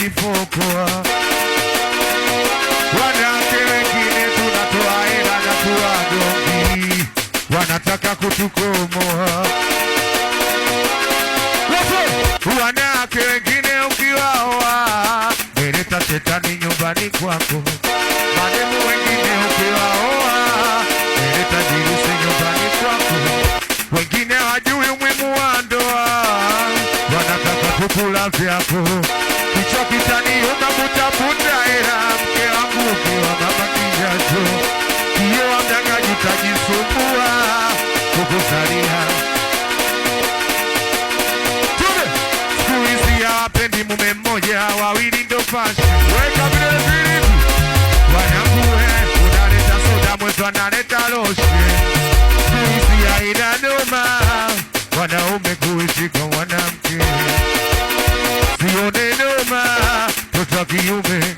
mifuko. Wanawake wengine tunatoa hela na tuwagongi, wanataka kutukomoa. Wanawake wengine ukiwaoa meleta shetani nyumbani kwako. Mademu wengine ukiwaoa meleta virusi nyumbani kwako. Wengine hawajui umuhimu wa ndoa, wanataka kukula vyako. Kichwa kitani unabutabuta hela, mke wangu ukiwa mama kijacho. Kiyo mdangaji utajisumbua kukusalia. Siku hizi hawapendi mume mmoja, wawili ndo fashion. Weka vile vile wanangu unaleta soda mwetu analeta lotion. Siku hizi haina noma wanaume kuishi kwa mwanamke. Sione noma toto kiume